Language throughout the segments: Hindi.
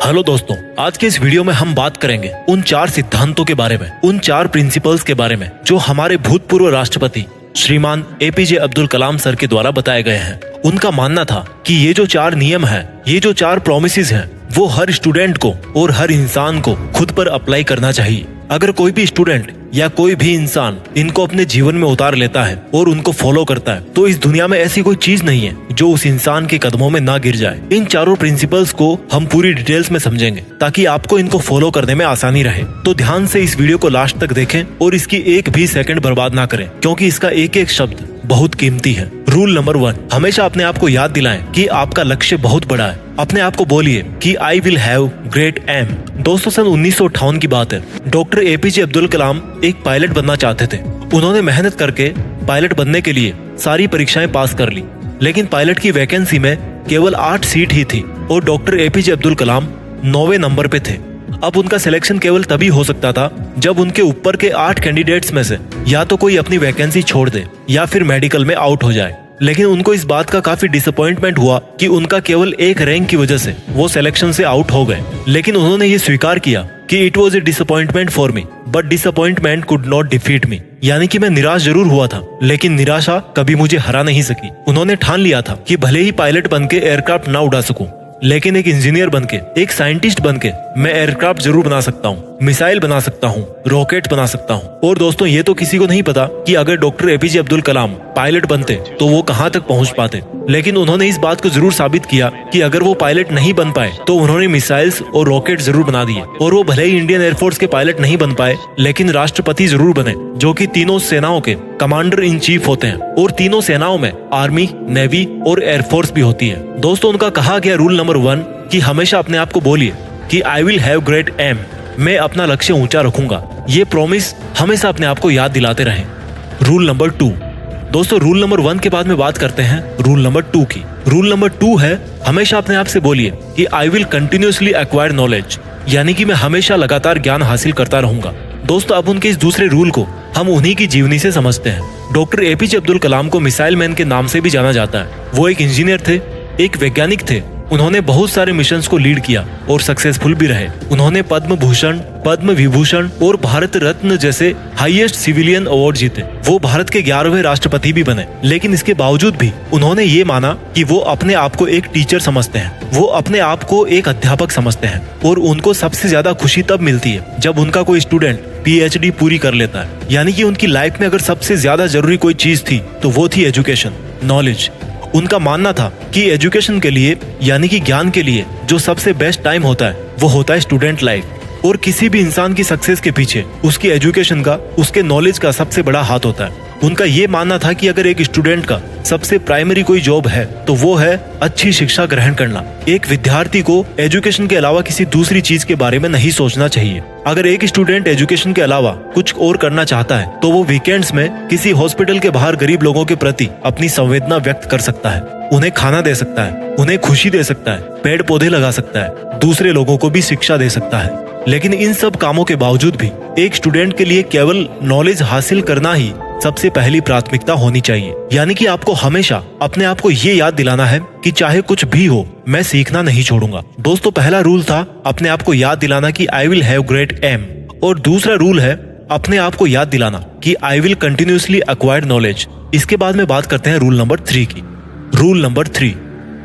हेलो दोस्तों, आज के इस वीडियो में हम बात करेंगे उन 4 सिद्धांतों के बारे में, उन 4 प्रिंसिपल्स के बारे में जो हमारे भूतपूर्व राष्ट्रपति श्रीमान एपीजे अब्दुल कलाम सर के द्वारा बताए गए हैं। उनका मानना था कि ये जो 4 नियम हैं, ये जो 4 प्रॉमिसेस हैं, वो हर स्टूडेंट को और हर इंसान को खुद पर अप्लाई करना चाहिए। अगर कोई भी स्टूडेंट या कोई भी इंसान इनको अपने जीवन में उतार लेता है और उनको फॉलो करता है तो इस दुनिया में ऐसी कोई चीज नहीं है जो उस इंसान के कदमों में ना गिर जाए। इन 4 प्रिंसिपल्स को हम पूरी डिटेल्स में समझेंगे ताकि आपको इनको फॉलो करने में आसानी रहे। तो ध्यान से इस वीडियो को लास्ट तक देखें और इसकी एक भी सेकंड बर्बाद ना करें, क्योंकि इसका एक एक शब्द बहुत कीमती है। रूल नंबर 1, हमेशा अपने आप को याद दिलाएं कि आपका लक्ष्य बहुत बड़ा है। अपने आप को बोलिए कि I will have great aim. दोस्तों, सन 1958 की बात है। डॉक्टर एपीजे अब्दुल कलाम एक पायलट बनना चाहते थे। उन्होंने मेहनत करके पायलट बनने के लिए सारी परीक्षाएं पास कर ली, लेकिन पायलट की वैकेंसी में केवल 8 सीट ही थी और डॉक्टर एपीजे अब्दुल कलाम 9वें नंबर पे थे। अब उनका सिलेक्शन केवल तभी हो सकता था जब उनके ऊपर के 8 कैंडिडेट्स में से या तो कोई अपनी वैकेंसी छोड़ दे या फिर मेडिकल में आउट हो जाए। लेकिन उनको इस बात का काफी डिसअपॉइंटमेंट हुआ कि उनका केवल एक रैंक की वजह से वो सिलेक्शन से आउट हो गए। लेकिन उन्होंने ये स्वीकार किया कि it was a disappointment for me but disappointment could not defeat me, यानी कि मैं निराश जरूर हुआ था लेकिन निराशा कभी मुझे हरा नहीं सकी। उन्होंने ठान लिया था कि भले ही पायलट बनके एयरक्राफ्ट ना उड़ा सकूं, लेकिन एक इंजीनियर बनके, एक साइंटिस्ट बनके मैं एयरक्राफ्ट जरूर बना सकता हूँ, मिसाइल बना सकता हूँ, रॉकेट बना सकता हूँ। और दोस्तों, ये तो किसी को नहीं पता कि अगर डॉक्टर एपीजे अब्दुल कलाम पायलट बनते तो वो कहाँ तक पहुँच पाते। लेकिन उन्होंने इस बात को जरूर साबित किया कि अगर वो पायलट नहीं बन पाए तो उन्होंने मिसाइल्स और रॉकेट जरूर बना दिए। और वो भले ही इंडियन एयरफोर्स के पायलट नहीं बन पाए, लेकिन राष्ट्रपति जरूर बने, जो कि तीनों सेनाओं के कमांडर इन चीफ होते हैं। और तीनों सेनाओं में आर्मी, नेवी और एयरफोर्स भी होती है। दोस्तों, उनका कहा गया रूल नंबर 1 कि हमेशा अपने आप को बोलिए कि I will have great aim, मैं अपना लक्ष्य ऊंचा रखूंगा। ये प्रॉमिस हमेशा अपने आप को याद दिलाते रहें। रूल नंबर 2, दोस्तों, रूल नंबर 1 के बाद में बात करते हैं रूल नंबर 2 की। रूल नंबर 2 है हमेशा अपने आप से बोलिए कि I will continuously acquire knowledge, यानी कि मैं हमेशा लगातार ज्ञान हासिल करता रहूंगा। दोस्तों, अब उनके इस दूसरे रूल को हम उन्हीं की जीवनी से समझते हैं। डॉक्टर एपीजे अब्दुल कलाम को मिसाइल मैन के नाम से भी जाना जाता है। वो एक इंजीनियर थे, एक वैज्ञानिक थे। उन्होंने बहुत सारे मिशंस को लीड किया और सक्सेसफुल भी रहे। उन्होंने पद्म भूषण, पद्म विभूषण और भारत रत्न जैसे हाईएस्ट सिविलियन अवार्ड जीते। वो भारत के 11वें राष्ट्रपति भी बने। लेकिन इसके बावजूद भी उन्होंने ये माना कि वो अपने आप को एक टीचर समझते हैं, वो अपने आप को एक अध्यापक समझते हैं। और उनको सबसे ज्यादा खुशी तब मिलती है जब उनका कोई स्टूडेंट PhD पूरी कर लेता है। यानी कि उनकी लाइफ में अगर सबसे ज्यादा जरूरी कोई चीज थी तो वो थी एजुकेशन, नॉलेज। उनका मानना था कि एजुकेशन के लिए, यानी कि ज्ञान के लिए, जो सबसे बेस्ट टाइम होता है वो होता है स्टूडेंट लाइफ। और किसी भी इंसान की सक्सेस के पीछे उसकी एजुकेशन का, उसके नॉलेज का सबसे बड़ा हाथ होता है। उनका ये मानना था कि अगर एक स्टूडेंट का सबसे प्राइमरी कोई जॉब है तो वो है अच्छी शिक्षा ग्रहण करना। एक विद्यार्थी को एजुकेशन के अलावा किसी दूसरी चीज के बारे में नहीं सोचना चाहिए। अगर एक स्टूडेंट एजुकेशन के अलावा कुछ और करना चाहता है तो वो वीकेंड्स में किसी हॉस्पिटल के बाहर गरीब लोगों के प्रति अपनी संवेदना व्यक्त कर सकता है, उन्हें खाना दे सकता है, उन्हें खुशी दे सकता है, पेड़ पौधे लगा सकता है, दूसरे लोगों को भी शिक्षा दे सकता है। लेकिन इन सब कामों के बावजूद भी एक स्टूडेंट के लिए केवल नॉलेज हासिल करना ही सबसे पहली प्राथमिकता होनी चाहिए। यानी कि आपको हमेशा अपने आप को ये याद दिलाना है कि चाहे कुछ भी हो, मैं सीखना नहीं छोड़ूंगा। दोस्तों, पहला रूल था अपने आप को याद दिलाना कि I will have great aim, और दूसरा रूल है अपने आप को याद दिलाना कि I will continuously acquire knowledge. इसके बाद में बात करते हैं रूल नंबर 3 की। Rule number 3,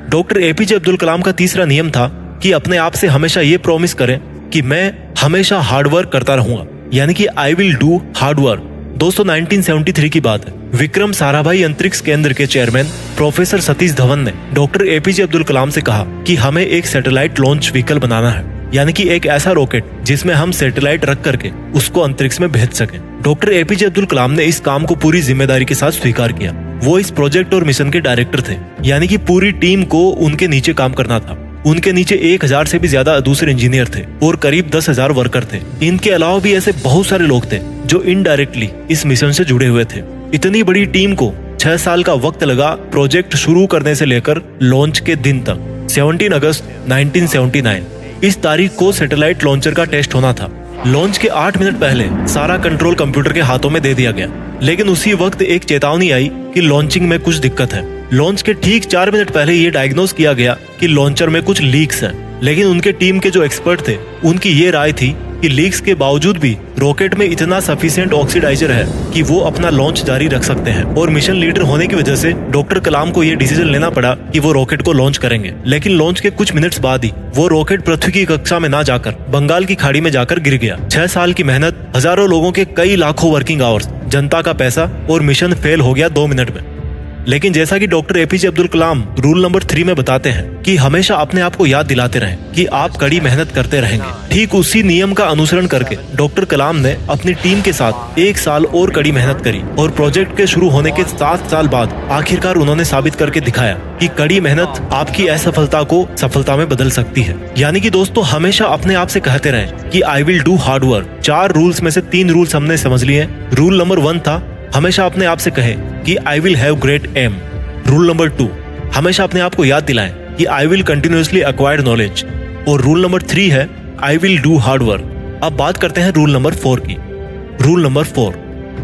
doctor APJ Abdul Kalam का तीसरा नियम था कि अपने आप से हमेशा ये प्रॉमिस करें कि मैं हमेशा हार्ड वर्क करता रहूंगा, यानी कि I will do hard work. दोस्तों, 1973 की बात है। विक्रम साराभाई अंतरिक्ष केंद्र के चेयरमैन प्रोफेसर सतीश धवन ने डॉक्टर एपीजे अब्दुल कलाम से कहा कि हमें एक सैटेलाइट लॉन्च व्हीकल बनाना है, यानी कि एक ऐसा रॉकेट जिसमें हम सैटेलाइट रख करके उसको अंतरिक्ष में भेज सकें। डॉक्टर एपीजे अब्दुल कलाम ने इस काम को पूरी जिम्मेदारी के साथ स्वीकार किया। वो इस प्रोजेक्ट और मिशन के डायरेक्टर थे, यानी कि पूरी टीम को उनके नीचे काम करना था। उनके नीचे 1000 से भी ज्यादा दूसरे इंजीनियर थे और करीब 10,000 वर्कर थे। इनके अलावा भी ऐसे बहुत सारे लोग थे जो इनडायरेक्टली इस मिशन से जुड़े हुए थे। इतनी बड़ी टीम को 6 साल का वक्त लगा प्रोजेक्ट शुरू करने से लेकर लॉन्च के दिन तक। 17 अगस्त 1979 इस तारीख को सैटेलाइट लॉन्चर का टेस्ट होना था। लॉन्च के 8 मिनट पहले सारा कंट्रोल कंप्यूटर के हाथों में दे दिया गया, लेकिन उसी वक्त एक चेतावनी आई कि लॉन्चिंग में कुछ दिक्कत है। लॉन्च के ठीक 4 मिनट पहले ये डायग्नोस किया गया कि लॉन्चर में कुछ लीक्स हैं। लेकिन उनके टीम के जो एक्सपर्ट थे उनकी ये राय थी कि लीक्स के बावजूद भी रॉकेट में इतना सफिशिएंट ऑक्सीडाइजर है कि वो अपना लॉन्च जारी रख सकते हैं। और मिशन लीडर होने की वजह से डॉक्टर कलाम को ये डिसीजन लेना पड़ा कि वो रॉकेट को लॉन्च करेंगे। लेकिन लॉन्च के कुछ मिनट्स बाद ही वो रॉकेट पृथ्वी की कक्षा में ना जाकर बंगाल की खाड़ी में जाकर गिर गया। 6 साल की मेहनत, हजारों लोगों के कई लाखों वर्किंग आवर्स, जनता का पैसा और मिशन फेल हो गया 2 मिनट में। लेकिन जैसा कि डॉक्टर एपीजे अब्दुल कलाम रूल नंबर 3 में बताते हैं कि हमेशा अपने आप को याद दिलाते रहें कि आप कड़ी मेहनत करते रहेंगे। ठीक उसी नियम का अनुसरण करके डॉक्टर कलाम ने अपनी टीम के साथ 1 साल और कड़ी मेहनत करी और प्रोजेक्ट के शुरू होने के 7 साल बाद आखिरकार उन्होंने साबित करके दिखाया कि कड़ी मेहनत आपकी असफलता को सफलता में बदल सकती है। यानी कि दोस्तों, हमेशा अपने आप से कहते रहें कि I will do hard work. 4 rules में से 3 रूल्स हमने समझ लिए। रूल नंबर 1 था हमेशा अपने आप से कहें कि I will have great aim. Rule number 2, हमेशा अपने आप को याद दिलाएं कि I will continuously acquire knowledge. और रूल नंबर 3 है I will do hard work. अब बात करते हैं रूल नंबर 4 की। रूल नंबर 4,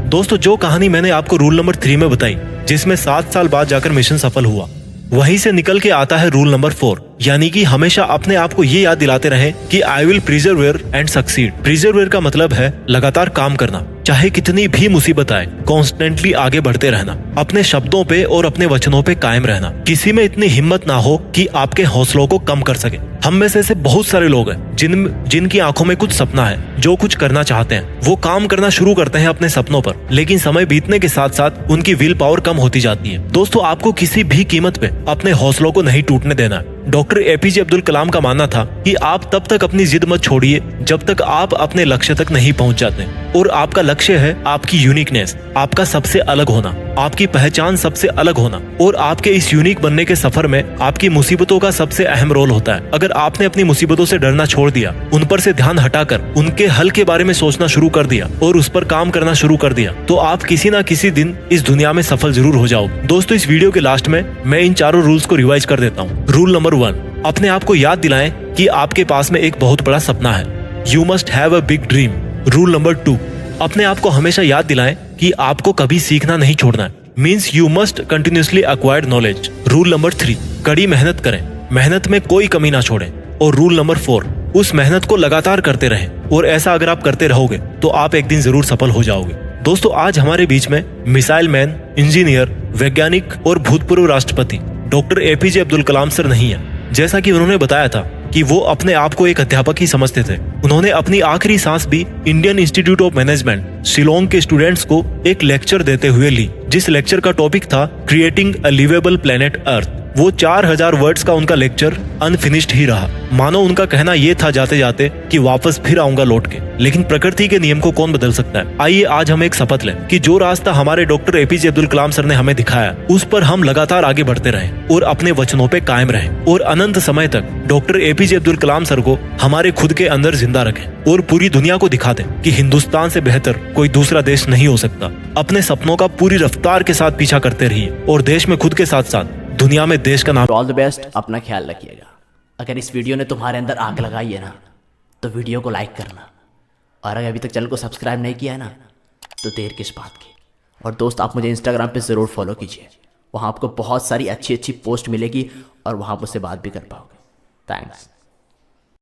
दोस्तों, जो कहानी मैंने आपको रूल नंबर 3 में बताई, जिसमें 7 साल बाद जाकर मिशन सफल हुआ, वहीं से निकल के आता है रूल नंबर 4, यानी कि हमेशा अपने आप को ये याद दिलाते रहें कि आई विल प्रिजर्वेयर एंड सक्सीड। प्रिजर्वेयर का मतलब है लगातार काम करना, चाहे कितनी भी मुसीबत आए, कॉन्स्टेंटली आगे बढ़ते रहना, अपने शब्दों पे और अपने वचनों पे कायम रहना। किसी में इतनी हिम्मत ना हो कि आपके हौसलों को कम कर सके। हम में से ऐसे बहुत सारे लोग हैं जिनकी आंखों में कुछ सपना है, जो कुछ करना चाहते हैं, वो काम करना शुरू करते हैं अपने सपनों पर, लेकिन समय बीतने के साथ साथ उनकी विल पावर कम होती जाती है। दोस्तों, आपको किसी भी कीमत पे अपने हौसलों को नहीं टूटने देना है। डॉक्टर एपीजे अब्दुल कलाम का मानना था कि आप तब तक अपनी जिद मत छोड़िए जब तक आप अपने लक्ष्य तक नहीं पहुंच जाते। और आपका लक्ष्य है आपकी यूनिकनेस, आपका सबसे अलग होना, आपकी पहचान सबसे अलग होना। और आपके इस यूनिक बनने के सफर में आपकी मुसीबतों का सबसे अहम रोल होता है। अगर आपने अपनी मुसीबतों से डरना छोड़ दिया, उन पर से ध्यान हटाकर उनके हल के बारे में सोचना शुरू कर दिया और उस पर काम करना शुरू कर दिया, तो आप किसी ना किसी दिन इस दुनिया में सफल जरूर हो जाओगे। दोस्तों, इस वीडियो के लास्ट में मैं इन चारों रूल्स को रिवाइज कर देता हूँ। रूल नंबर 1, अपने आप को याद दिलाएं कि आपके पास में एक बहुत बड़ा सपना है। You must have a big dream. Rule number 2, अपने आप को हमेशा याद दिलाएं कि आपको कभी सीखना नहीं छोड़ना है। Means you must continuously acquire knowledge. Rule number 3, कड़ी मेहनत करें, मेहनत में कोई कमी ना छोड़ें। और रूल नंबर 4, उस मेहनत को लगातार करते रहें। और ऐसा अगर आप करते रहोगे तो आप एक दिन जरूर सफल हो जाओगे। दोस्तों, आज हमारे बीच में मिसाइल मैन, इंजीनियर, वैज्ञानिक और भूतपूर्व राष्ट्रपति डॉक्टर एपीजे अब्दुल कलाम सर नहीं है। जैसा कि उन्होंने बताया था कि वो अपने आप को एक अध्यापक ही समझते थे। उन्होंने अपनी आखिरी सांस भी Indian institute of management Shillong के स्टूडेंट्स को एक लेक्चर देते हुए ली, जिस लेक्चर का टॉपिक था creating a livable planet earth. वो 4000 वर्ड्स का उनका लेक्चर अनफिनिश्ड ही रहा। मानो उनका कहना ये था जाते जाते कि वापस फिर आऊंगा लौट के। लेकिन प्रकृति के नियम को कौन बदल सकता है। आइए आज हम एक शपथ लें कि जो रास्ता हमारे डॉक्टर एपीजे अब्दुल कलाम सर ने हमें दिखाया, उस पर हम लगातार आगे बढ़ते रहें और अपने वचनों पे कायम रहें और अनंत समय तक डॉक्टर एपीजे अब्दुल कलाम सर को हमारे खुद के अंदर जिंदा रखें और पूरी दुनिया को दिखा दें कि हिंदुस्तान से बेहतर कोई दूसरा देश नहीं हो सकता। अपने सपनों का पूरी रफ्तार के साथ पीछा करते रहिए और देश में खुद के साथ साथ दुनिया में देश का नाम। ऑल द बेस्ट, अपना ख्याल रखिएगा। अगर इस वीडियो ने तुम्हारे अंदर आग लगाई है ना, तो वीडियो को लाइक करना, और अगर अभी तक चैनल को सब्सक्राइब नहीं किया है ना, तो देर किस बात की। और दोस्त, आप मुझे इंस्टाग्राम पे ज़रूर फॉलो कीजिए, वहाँ आपको बहुत सारी अच्छी अच्छी पोस्ट मिलेगी और वहाँ मुझसे बात भी कर पाओगे। थैंक्स।